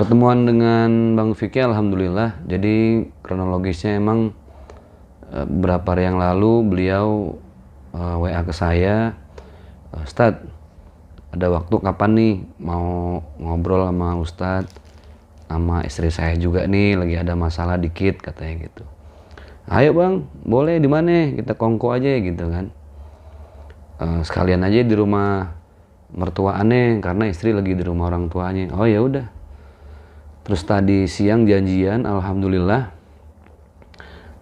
Pertemuan dengan Bang Vicky alhamdulillah. Jadi kronologisnya emang beberapa hari yang lalu beliau WA ke saya, Ustadz ada waktu kapan nih mau ngobrol sama Ustadz, sama istri saya juga nih lagi ada masalah dikit katanya gitu. Ayo bang, boleh, di mana kita kongko aja gitu kan. Sekalian aja di rumah mertua aneh karena istri lagi di rumah orang tuanya. Oh ya udah. Terus tadi siang janjian, alhamdulillah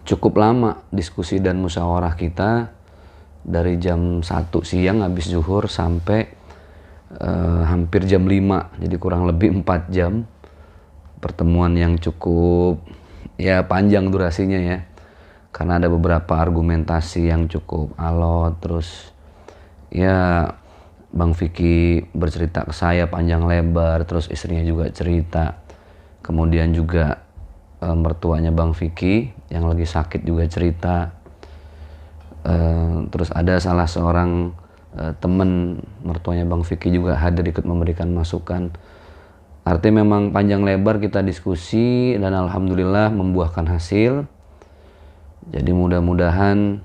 cukup lama diskusi dan musyawarah kita dari jam 1 siang habis zuhur sampai hampir jam 5, jadi kurang lebih 4 jam pertemuan yang cukup ya panjang durasinya ya, karena ada beberapa argumentasi yang cukup alot. Terus ya Bang Vicky bercerita ke saya panjang lebar, terus istrinya juga cerita, kemudian juga mertuanya Bang Vicky yang lagi sakit juga cerita. Terus ada salah seorang teman mertuanya Bang Vicky juga hadir ikut memberikan masukan. Artinya memang panjang lebar kita diskusi dan alhamdulillah membuahkan hasil. Jadi mudah-mudahan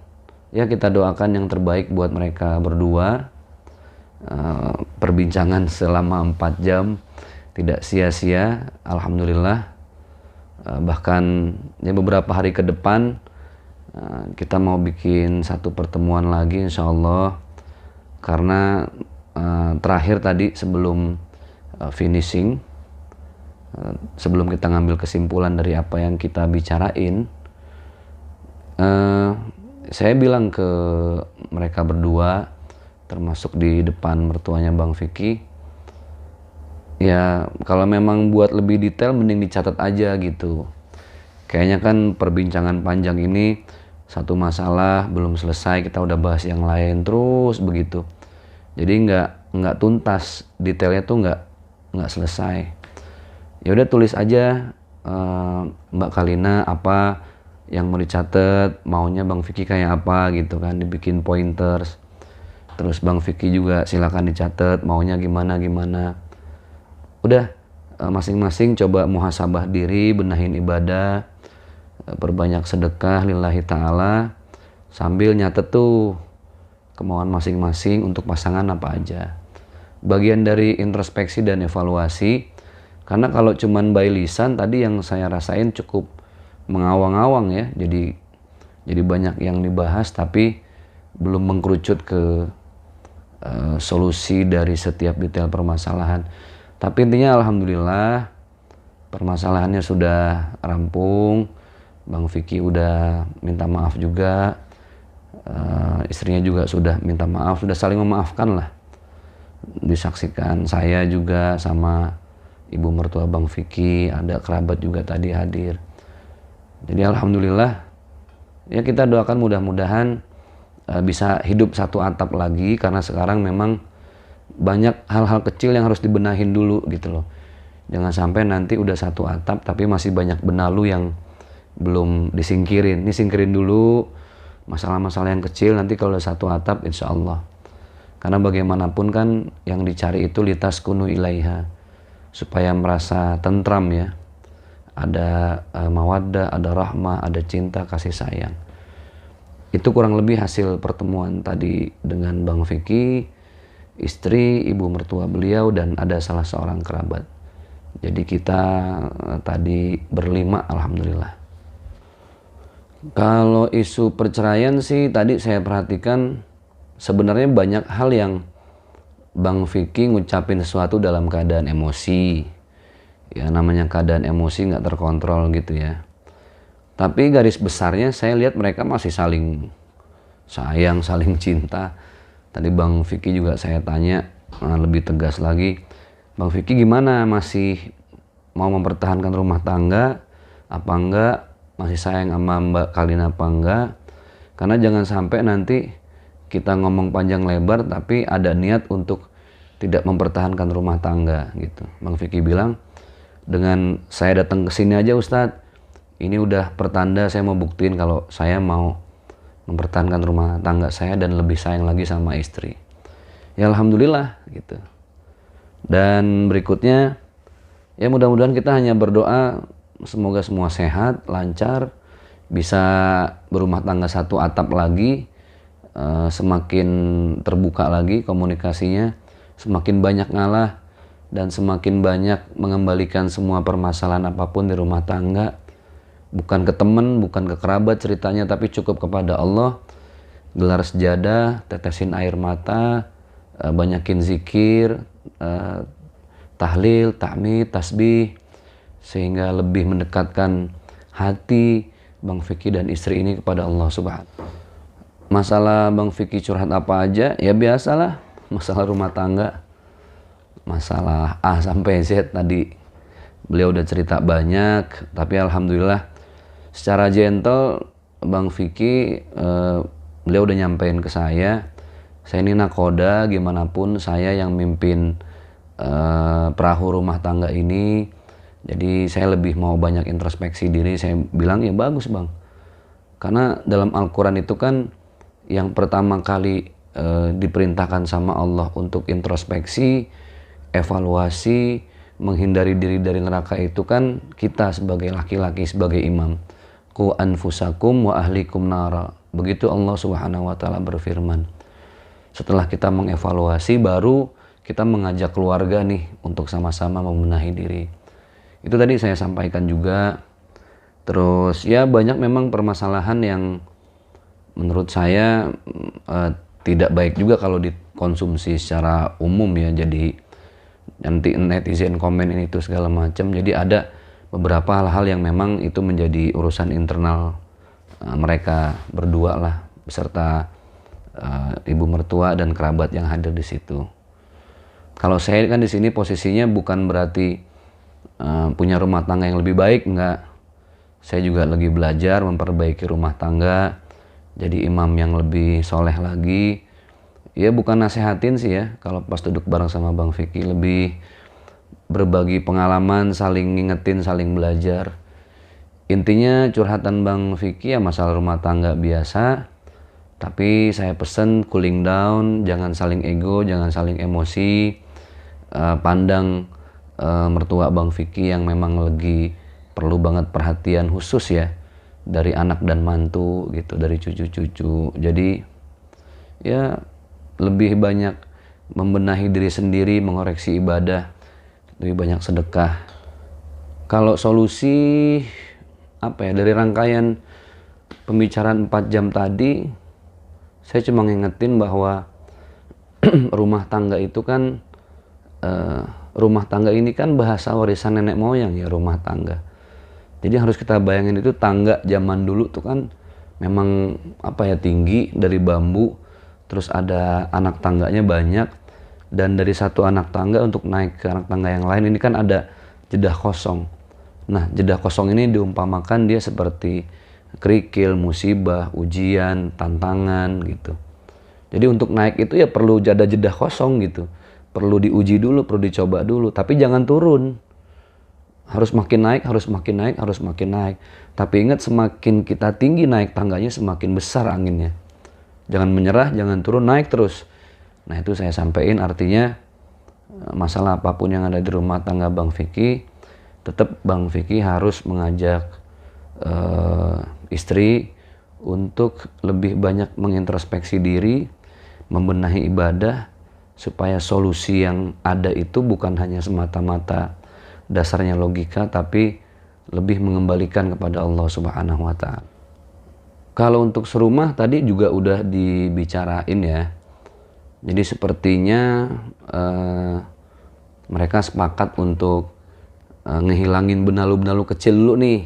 ya kita doakan yang terbaik buat mereka berdua. Perbincangan selama 4 jam tidak sia-sia, alhamdulillah. Bahkan ya beberapa hari ke depan kita mau bikin satu pertemuan lagi insya Allah, karena terakhir tadi sebelum finishing, sebelum kita ngambil kesimpulan dari apa yang kita bicarain, saya bilang ke mereka berdua, termasuk di depan mertuanya Bang Vicky, ya kalau memang buat lebih detail mending dicatat aja gitu. Kayaknya kan perbincangan panjang ini satu masalah belum selesai, kita udah bahas yang lain terus begitu. Jadi nggak tuntas, detailnya tuh nggak selesai. Ya udah tulis aja Mbak Kalina apa yang mau dicatat, maunya Bang Vicky kayak apa gitu kan, dibikin pointers. Terus Bang Vicky juga silakan dicatat maunya gimana. Udah masing-masing coba muhasabah diri, benahin ibadah, perbanyak sedekah lillahi ta'ala, sambil nyatet tuh kemauan masing-masing untuk pasangan apa aja. Bagian dari introspeksi dan evaluasi, karena kalau cuman by lisan tadi yang saya rasain cukup mengawang-awang ya, jadi banyak yang dibahas tapi belum mengkerucut ke solusi dari setiap detail permasalahan. Tapi intinya alhamdulillah permasalahannya sudah rampung. Bang Vicky udah minta maaf juga, istrinya juga sudah minta maaf, sudah saling memaafkan lah. Disaksikan saya juga sama ibu mertua Bang Vicky, ada kerabat juga tadi hadir. Jadi alhamdulillah ya kita doakan mudah-mudahan bisa hidup satu atap lagi, karena sekarang memang banyak hal-hal kecil yang harus dibenahin dulu gitu loh. Jangan sampai nanti udah satu atap tapi masih banyak benalu yang belum disingkirin. Ini singkirin dulu masalah-masalah yang kecil, nanti kalau udah satu atap insya Allah. Karena bagaimanapun kan yang dicari itu litaskunu ilaiha, supaya merasa tentram ya. Ada mawaddah, ada rahmah, ada cinta, kasih sayang. Itu kurang lebih hasil pertemuan tadi dengan Bang Vicky, istri, ibu mertua beliau, dan ada salah seorang kerabat. Jadi kita tadi berlima alhamdulillah. Kalau isu perceraian sih tadi saya perhatikan sebenarnya banyak hal yang Bang Vicky ngucapin sesuatu dalam keadaan emosi. Ya namanya keadaan emosi nggak terkontrol gitu ya. Tapi garis besarnya saya lihat mereka masih saling sayang, saling cinta. Tadi Bang Vicky juga saya tanya lebih tegas lagi, Bang Vicky gimana, masih mau mempertahankan rumah tangga apa enggak, masih sayang sama Mbak Kalina apa enggak? Karena jangan sampai nanti kita ngomong panjang lebar tapi ada niat untuk tidak mempertahankan rumah tangga gitu. Bang Vicky bilang, dengan saya datang ke sini aja Ustadz, ini udah pertanda saya mau buktiin kalau saya mau mempertahankan rumah tangga saya dan lebih sayang lagi sama istri. Ya alhamdulillah gitu. Dan berikutnya Ya mudah-mudahan kita hanya berdoa semoga semua sehat, lancar, bisa berumah tangga satu atap lagi, semakin terbuka lagi komunikasinya, semakin banyak ngalah, dan semakin banyak mengembalikan semua permasalahan apapun di rumah tangga. Bukan ke teman, bukan ke kerabat ceritanya, tapi cukup kepada Allah. Gelar sejadah, tetesin air mata, banyakin zikir, tahlil, tahmid, tasbih, sehingga lebih mendekatkan hati Bang Vicky dan istri ini kepada Allah Subhanahu. Masalah Bang Vicky curhat apa aja, ya biasalah, masalah rumah tangga, masalah A sampai Z tadi beliau udah cerita banyak, tapi alhamdulillah secara gentle Bang Vicky beliau udah nyampein ke saya ini nakoda, gimana pun saya yang mimpin perahu rumah tangga ini. Jadi saya lebih mau banyak introspeksi diri. Saya bilang ya bagus Bang, karena dalam Al-Quran itu kan yang pertama kali diperintahkan sama Allah untuk introspeksi, evaluasi, menghindari diri dari neraka itu kan kita sebagai laki-laki, sebagai imam. Qu anfusakum wa ahlikum nara. Begitu Allah Subhanahu wa taala berfirman. Setelah kita mengevaluasi, baru kita mengajak keluarga nih untuk sama-sama membenahi diri. Itu tadi saya sampaikan juga. Terus ya banyak memang permasalahan yang menurut saya tidak baik juga kalau dikonsumsi secara umum ya. Jadi nanti netizen komen ini itu segala macam. Jadi ada beberapa hal-hal yang memang itu menjadi urusan internal mereka berdua lah, beserta ibu mertua dan kerabat yang hadir di situ. Kalau saya kan di sini posisinya bukan berarti punya rumah tangga yang lebih baik, enggak. Saya juga lagi belajar memperbaiki rumah tangga, jadi imam yang lebih soleh lagi. Ya bukan nasehatin sih ya, kalau pas duduk bareng sama Bang Vicky lebih berbagi pengalaman, saling ngingetin, saling belajar. Intinya curhatan Bang Vicky ya masalah rumah tangga biasa, tapi saya pesen cooling down, jangan saling ego, jangan saling emosi. Pandang mertua Bang Vicky yang memang lagi perlu banget perhatian khusus ya dari anak dan mantu gitu, dari cucu-cucu. Jadi ya lebih banyak membenahi diri sendiri, mengoreksi ibadah, lebih banyak sedekah. Kalau solusi apa ya, dari rangkaian pembicaraan 4 jam tadi, saya cuma ngingetin bahwa rumah tangga itu kan rumah tangga ini kan bahasa warisan nenek moyang ya, rumah tangga. Jadi harus kita bayangin itu tangga zaman dulu tuh kan memang apa ya, tinggi dari bambu, terus ada anak tangganya banyak, dan dari satu anak tangga untuk naik ke anak tangga yang lain ini kan ada jeda kosong. Nah, jeda kosong ini diumpamakan dia seperti kerikil, musibah, ujian, tantangan gitu. Jadi untuk naik itu ya perlu jeda kosong gitu. Perlu diuji dulu, perlu dicoba dulu, tapi jangan turun. Harus makin naik, harus makin naik, harus makin naik. Tapi ingat, semakin kita tinggi naik tangganya, semakin besar anginnya. Jangan menyerah, jangan turun, naik terus. Nah itu saya sampaikan, artinya masalah apapun yang ada di rumah tangga Bang Vicky, tetap Bang Vicky harus mengajak istri untuk lebih banyak mengintrospeksi diri, membenahi ibadah, supaya solusi yang ada itu bukan hanya semata-mata dasarnya logika, tapi lebih mengembalikan kepada Allah Subhanahu wa Ta'ala. Kalau untuk serumah tadi juga udah dibicarain ya. Jadi sepertinya mereka sepakat untuk ngehilangin benalu-benalu kecil dulu nih.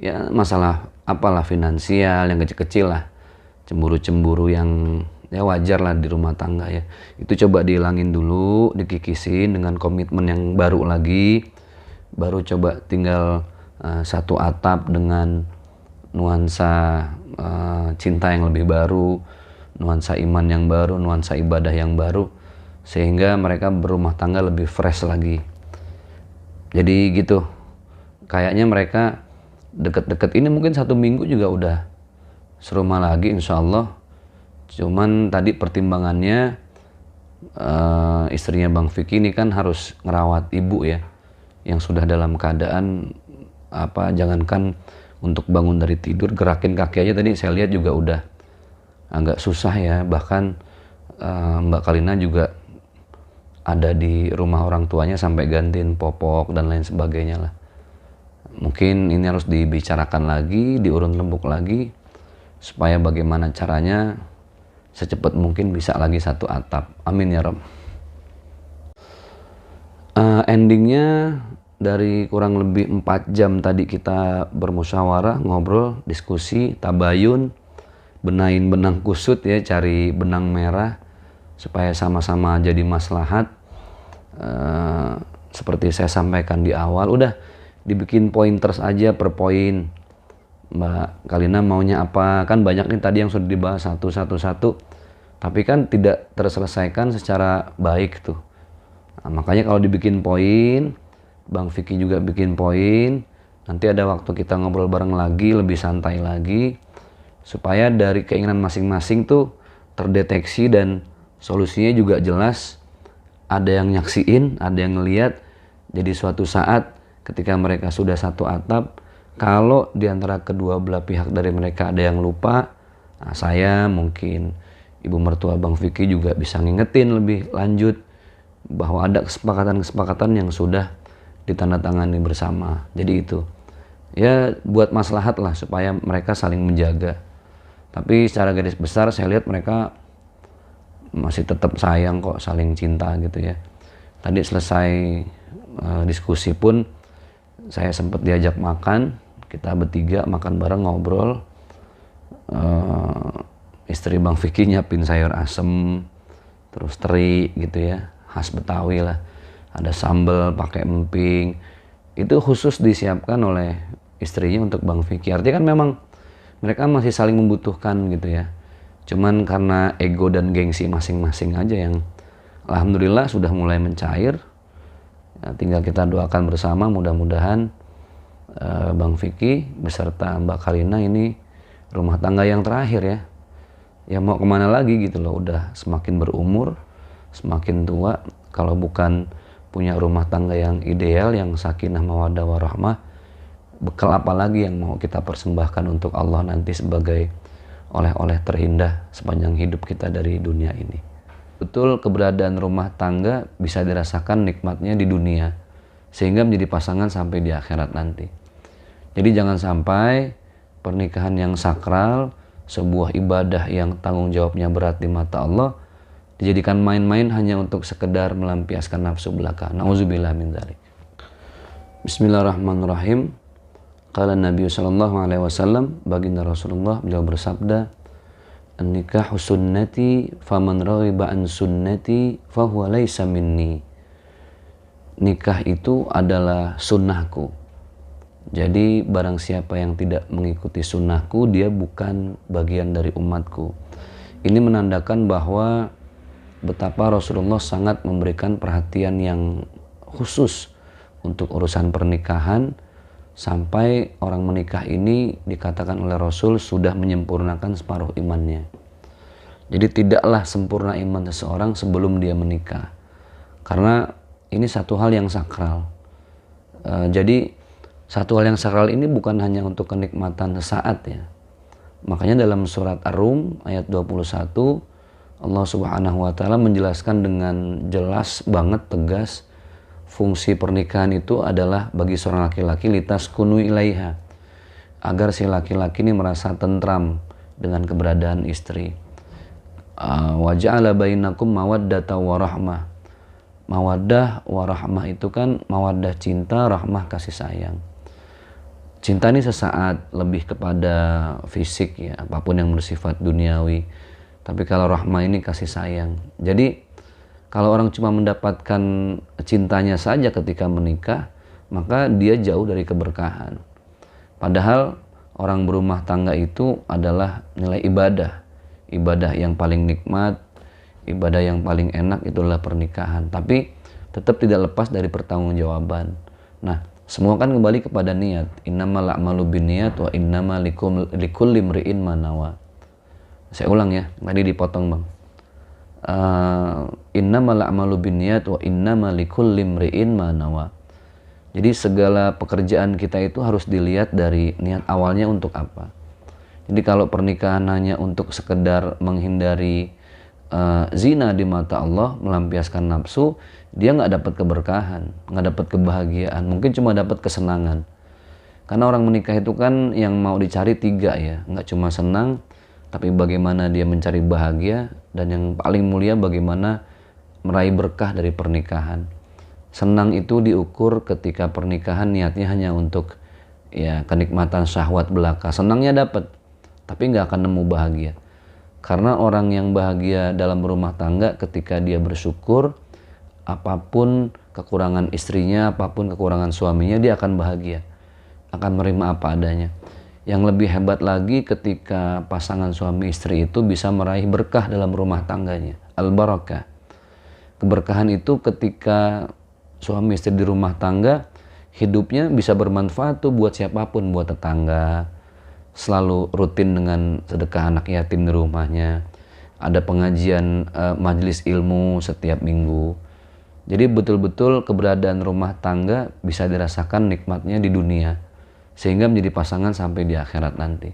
Ya masalah apalah, finansial yang kecil-kecil lah. Cemburu-cemburu yang ya wajar lah di rumah tangga ya. Itu coba dihilangin dulu, dikikisin dengan komitmen yang baru lagi. Baru coba tinggal satu atap dengan nuansa cinta yang lebih baru, nuansa iman yang baru, nuansa ibadah yang baru, sehingga mereka berumah tangga lebih fresh lagi. Jadi gitu, kayaknya mereka deket-deket ini mungkin 1 minggu juga udah serumah lagi insya Allah. Cuman tadi pertimbangannya istrinya Bang Vicky ini kan harus ngerawat ibu ya. yang sudah dalam keadaan jangankan untuk bangun dari tidur, gerakin kaki aja tadi saya lihat juga udah agak susah ya. Bahkan Mbak Kalina juga ada di rumah orang tuanya sampai gantiin popok dan lain sebagainya lah. Mungkin ini harus dibicarakan lagi, diurun rembuk lagi, supaya bagaimana caranya secepat mungkin bisa lagi satu atap. Amin ya Rabb. Endingnya dari kurang lebih 4 jam tadi kita bermusyawarah, ngobrol, diskusi, tabayun, benahin benang kusut ya, cari benang merah supaya sama-sama jadi maslahat. Seperti saya sampaikan di awal, udah dibikin pointers aja per poin. Mbak Kalina maunya apa? Kan banyak nih tadi yang sudah dibahas satu, tapi kan tidak terselesaikan secara baik tuh. Nah, makanya kalau dibikin poin, Bang Vicky juga bikin poin, nanti ada waktu kita ngobrol bareng lagi, lebih santai lagi, supaya dari keinginan masing-masing tuh terdeteksi dan solusinya juga jelas. Ada yang nyaksiin, ada yang ngeliat. Jadi suatu saat ketika mereka sudah satu atap, kalau diantara kedua belah pihak dari mereka ada yang lupa, nah saya mungkin ibu mertua Bang Vicky juga bisa ngingetin lebih lanjut bahwa ada kesepakatan-kesepakatan yang sudah ditandatangani bersama. Jadi itu ya buat maslahat lah supaya mereka saling menjaga. Tapi secara garis besar saya lihat mereka masih tetap sayang kok, saling cinta gitu ya. Tadi selesai diskusi pun saya sempat diajak makan, kita bertiga makan bareng, ngobrol. Istri Bang Vicky nyiapin sayur asem, terus teri gitu ya, khas Betawi lah. Ada sambal pakai emping, itu khusus disiapkan oleh istrinya untuk Bang Vicky. Artinya kan memang mereka masih saling membutuhkan gitu ya. Cuman karena ego dan gengsi masing-masing aja yang alhamdulillah sudah mulai mencair. Ya, tinggal kita doakan bersama, mudah-mudahan Bang Vicky beserta Mbak Kalina ini rumah tangga yang terakhir ya. Ya mau kemana lagi gitu loh, udah semakin berumur, semakin tua. Kalau bukan punya rumah tangga yang ideal, yang sakinah mawaddah warahmah, bekal apa lagi yang mau kita persembahkan untuk Allah nanti sebagai oleh-oleh terindah sepanjang hidup kita dari dunia ini. Betul, keberadaan rumah tangga bisa dirasakan nikmatnya di dunia, sehingga menjadi pasangan sampai di akhirat nanti. Jadi jangan sampai pernikahan yang sakral, sebuah ibadah yang tanggung jawabnya berat di mata Allah, dijadikan main-main hanya untuk sekedar melampiaskan nafsu belaka. Nauzubillah min dzalik. Bismillahirrahmanirrahim. Qala Nabi sallallahu alaihi wasallam, baginda Rasulullah beliau bersabda, "An-nikahu sunnati, faman raghiba an sunnati fahuwa laisa minni." Nikah itu adalah sunnahku. Jadi barang siapa yang tidak mengikuti sunnahku, dia bukan bagian dari umatku. Ini menandakan bahwa betapa Rasulullah sangat memberikan perhatian yang khusus untuk urusan pernikahan, sampai orang menikah ini dikatakan oleh Rasul sudah menyempurnakan separuh imannya. Jadi tidaklah sempurna iman seseorang sebelum dia menikah, karena ini satu hal yang sakral. Jadi satu hal yang sakral ini bukan hanya untuk kenikmatan sesaat ya. Makanya dalam surat Ar-Rum ayat 21 Allah Subhanahu wa taala menjelaskan dengan jelas banget, tegas, fungsi pernikahan itu adalah bagi seorang laki-laki litaskunu ilaiha, agar si laki-laki ini merasa tentram dengan keberadaan istri. Wa ja'ala bainakum mawaddata wa rahmah. Mawaddah wa rahmah itu kan mawaddah cinta, rahmah kasih sayang. Cinta ini sesaat, lebih kepada fisik ya, apapun yang bersifat duniawi. Tapi kalau rahmah ini kasih sayang. Jadi kalau orang cuma mendapatkan cintanya saja ketika menikah, maka dia jauh dari keberkahan. Padahal orang berumah tangga itu adalah nilai ibadah. Ibadah yang paling nikmat, ibadah yang paling enak itulah pernikahan. Tapi tetap tidak lepas dari pertanggungjawaban. Nah, semua kan kembali kepada niat. Innamal a'malu binniyat wa innama likulli imri'in ma nawa. Saya ulang ya, tadi dipotong Bang. Innamal a'malu binniyat wa innama likulli imri'in ma nawa. Jadi segala pekerjaan kita itu harus dilihat dari niat awalnya untuk apa. Jadi kalau pernikahan hanya untuk sekedar menghindari zina di mata Allah, melampiaskan nafsu, dia nggak dapat keberkahan, nggak dapat kebahagiaan, mungkin cuma dapat kesenangan. Karena orang menikah itu kan yang mau dicari tiga ya, nggak cuma senang, tapi bagaimana dia mencari bahagia, dan yang paling mulia bagaimana meraih berkah dari pernikahan. Senang itu diukur ketika pernikahan niatnya hanya untuk ya kenikmatan syahwat belaka. Senangnya dapat, tapi nggak akan nemu bahagia. Karena orang yang bahagia dalam rumah tangga ketika dia bersyukur, apapun kekurangan istrinya, apapun kekurangan suaminya, dia akan bahagia, akan menerima apa adanya. Yang lebih hebat lagi ketika pasangan suami istri itu bisa meraih berkah dalam rumah tangganya, al-barakah. Keberkahan itu ketika suami istri di rumah tangga, hidupnya bisa bermanfaat tuh buat siapapun, buat tetangga, selalu rutin dengan sedekah anak yatim di rumahnya, ada pengajian majelis ilmu setiap minggu. Jadi betul-betul keberadaan rumah tangga bisa dirasakan nikmatnya di dunia, sehingga menjadi pasangan sampai di akhirat nanti.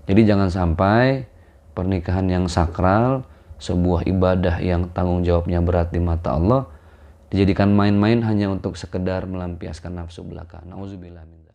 Jadi jangan sampai pernikahan yang sakral, sebuah ibadah yang tanggung jawabnya berat di mata Allah, dijadikan main-main hanya untuk sekedar melampiaskan nafsu belaka. Nauzubillah min dzalik.